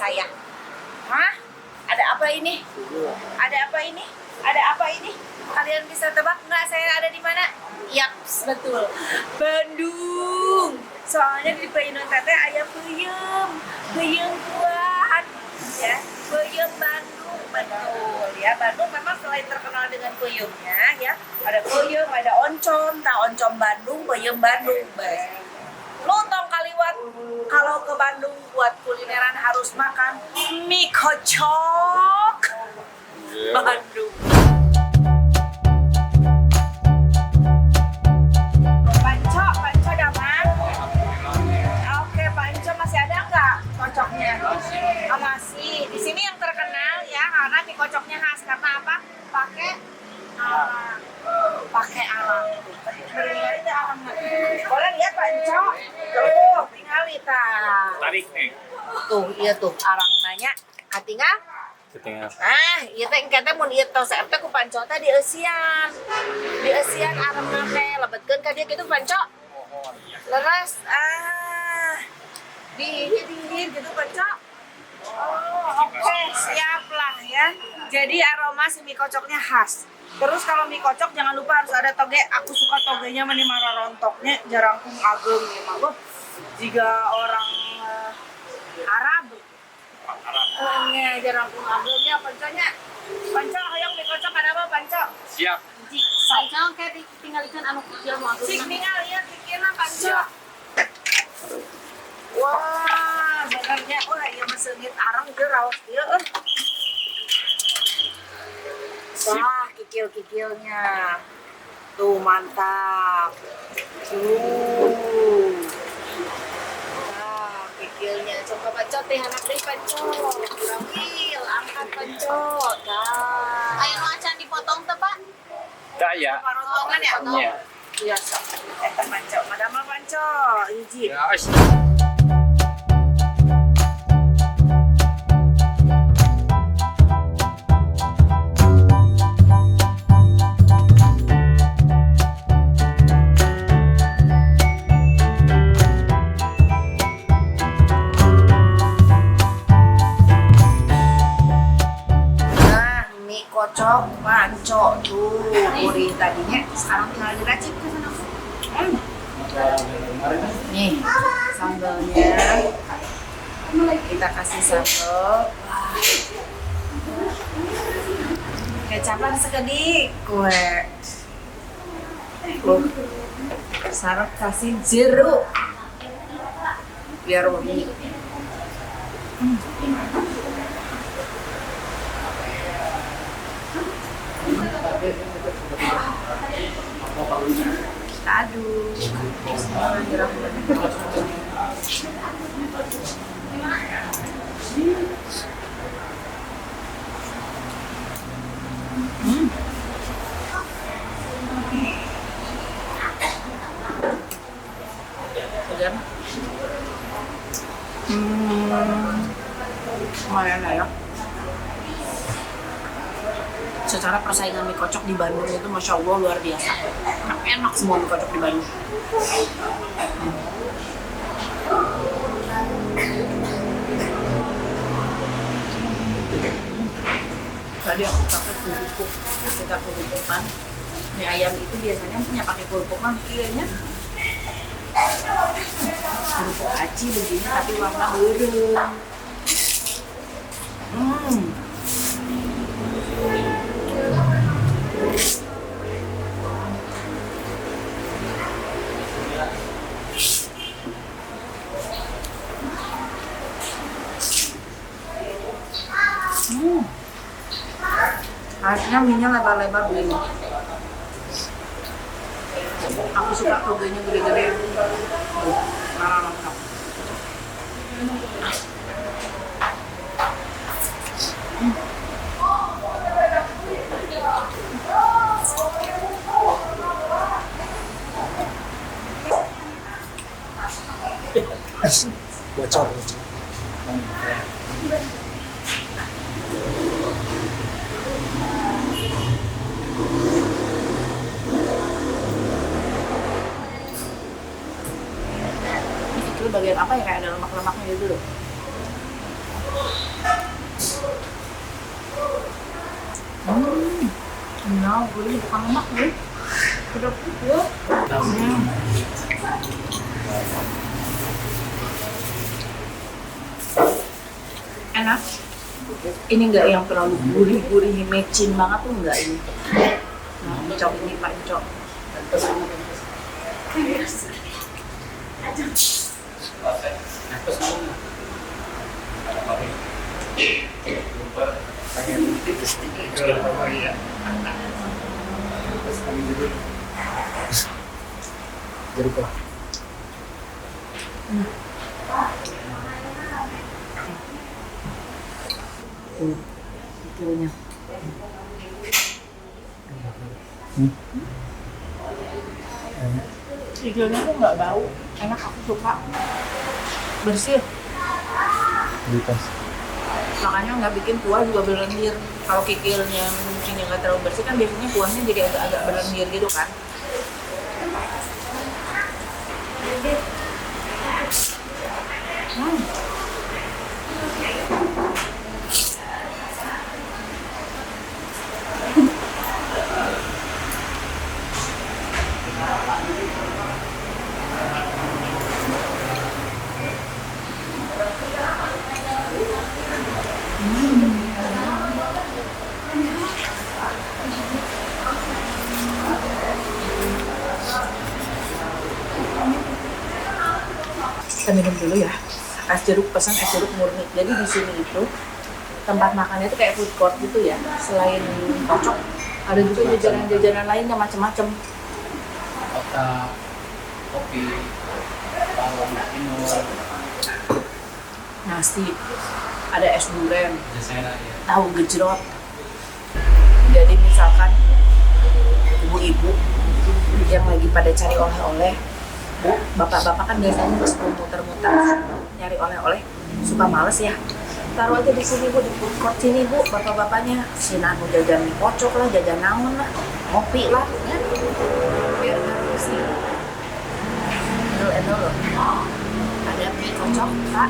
saya. Hah? Ada apa ini? Ada apa ini? Ada apa ini? Kalian bisa tebak nggak saya ada di mana? Yaps, betul. Bandung. Soalnya di Peyun Teteh ayam peyem. Peyem buat. Ya, peyem Bandung. Betul ya. Bandung memang selain terkenal dengan peyemnya ya. Ada peyem, ada oncom. Nah, oncom Bandung, peyem Bandung. Lu tong kaliwat kalau ke Bandung buat kulineran harus makan mie kocok Bandung. Panco daman. Oke, panco masih ada nggak kocoknya? Oh, masih. Di sini yang terkenal ya karena mie kocoknya khas karena apa? Pakai alam. Bener itu alam. Boleh lihat panco? Tuh, tinggal kita. Tarik nih. Tuh, iya tuh arang nanya. Katingal? Ketinggal. Iya teh engke teh mun ieu tos teh ku panco teh di eusian. Di eusian arangna teh lebetkeun ka dieu kitu panco. Leres dihir gitu panco. Oh, oke, siap lah ya. Jadi aroma si mie kocoknya khas. Terus kalau mie kocok jangan lupa harus ada toge. Aku suka togenya meni mara rontoknya jarangkung ageng ya mah. Jika orang Arab. Nya jarangkung agengnya panconya. Panco hoyong mie kocok ada apa panco? Siap. Panco kayak tinggalkan anu kecil mau aku. Cik tinggal ya pikirna panco. Wah, benernya wah ieu mah seungit arang teu raos ieu Wah, kikil-kikilnya. Tuh mantap. Nah, kikilnya. Coba panco teh anak deui panco. Ramil, angkat panco. Dah. Ayo nu acan dipotong teh, Pak. Daya. Parontongan ya? Iya. Biasa. Eta panco, madama panco. Hiji. Ya, kocok panco tuh gurih tadinya sekarang tinggal diracik ke sana. Nih sambalnya kita kasih sambal. Kecapan sekedik kue sarap kasih jeruk biar wangi. Kita aduk. Segar. Lumayan lah ya. Secara persaingan mie kocok di Bandung itu Masya Allah luar biasa. Enak semua mie kocok di Bandung. Tadi aku pakai kerupuk, kita kerupukan. Mie ayam itu biasanya punya pakai kerupuk mah kayaknya. Kerupuk aci begini tapi warna biru. Harusnya minyak lebar-lebar begini. Aku suka togenya gede-gede. Marah lengkap. Bocor. Itu bagian apa ya kayak ada lemak-lemaknya gitu loh. mau, gue bukan lemak gue. Udah gue. Enak. Ini enggak yang terlalu gurih-gurih, mecin banget tuh enggak ini. Nah, encok ini Pak Encok. Jeruk lah. Kecilnya. Kecilnya tuh nggak bau, enak, aku suka. Bersih. Bebas. Makanya nggak bikin kuah juga berlendir. Kalau kikilnya mungkin nggak terlalu bersih kan biasanya kuahnya jadi agak-agak berlendir gitu kan. Kita minum dulu ya. Es jeruk, pesan es jeruk murni. Jadi di sini itu tempat makannya itu kayak food court gitu ya. Selain kocok, ada juga jajanan-jajanan lainnya macam-macam. Kotak, kopi, bawang timun, Nasi, ada es durian, jasera ya. tahu gejrot. Jadi misalkan ibu-ibu yang lagi pada cari oleh-oleh, Bu, bapak-bapak kan biasanya pas muter-muter nyari oleh-oleh suka males ya. Taruh aja di sini Bu, di food court sini Bu, bapak-bapaknya sinanu jajan mie kocok lah, jajan naon lah, kopi lah, ya. Biar nggak pusing. Endol loh. Ada mie kocok, Pak.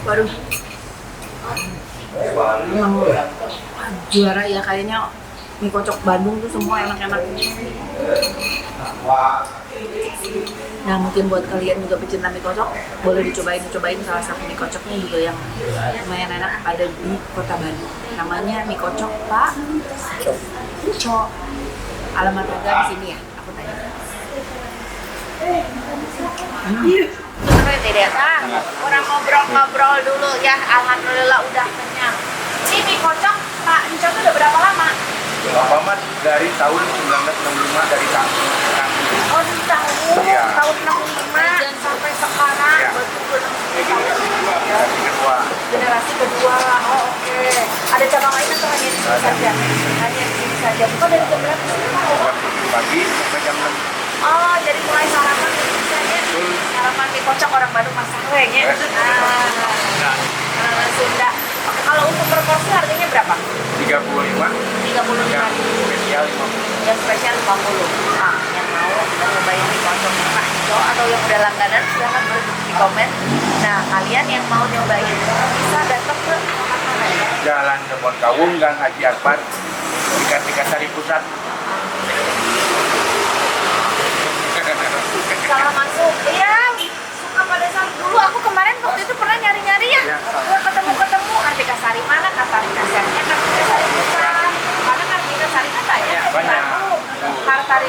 Waduh, emang juara ya kayaknya mie kocok Bandung tuh semua enak-enak. Nah mungkin buat kalian juga pecinta mie kocok, boleh dicobain salah satu mie kocoknya juga yang lumayan enak ada di Kota Bandung. Namanya mie kocok Pak Uco. Alamat warga di sini ya, aku tanya. Keren tidak ah? Orang ngobrol-ngobrol dulu ya, alhamdulillah udah kenyang. Ini mie kocok Pak Uco tuh udah berapa lama? Bapak dari tahun 1965 dari kampung. Oh di tahun? Iya. tahun 65 sampai sekarang. Ya. Betul, Ini generasi kedua. generasi kedua. Oh, oke. Ada cabang lain atau hanya di sini Ada. saja? Hanya di sini saja. Bukan dari jam berapa? Jam 7 pagi sampai jam 6. Oh, jadi mulai sarapan di misalnya. Sarapan mie kocok orang Bandung masak ya. Ya. Sunda. Oke, kalau untuk per porsi harganya berapa? 35, 35 yang ribu. spesial 50. Yang spesial 50. Nah, yang mau kita cobain mie kocok Pak Ijo atau yang udah langganan silahkan tulis di komen. Nah, kalian yang mau nyobain bisa datang ke tempat mana ya? Jalan Kebon Kawung, Gang Haji Akbar, di Kartika Sari Pusat. Salah masuk. Iya, suka pada saat dulu aku kemarin waktu itu pernah nyari-nyari ya. Ya. Gua ketemu Kartika Sari mana? Kartika Sarinya Kartika Sari Pusat. Mana Kartika Sari kan banyak Ya, di banyak. Bandung.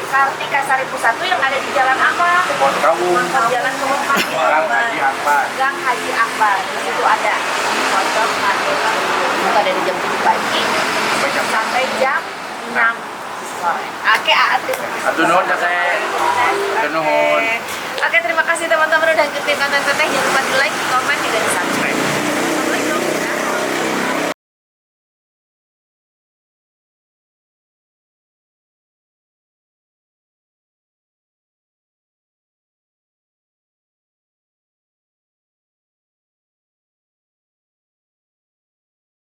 Kartika Sari Pusat tuh yang ada di jalan apa? Kebon Kawung, Jalan Kebun Kawung. Gang Haji Akbar. Gang Haji Akbar. Di situ ada kocok buka dari jam 7 pagi Sampai jam 6. sampai jam 6 sore. Oke, terima kasih. Atur nuhun Teteh. Atur nuhun. Oke, terima kasih teman-teman udah ikutin konten Teteh. Jangan lupa di like, di komen, juga di subscribe.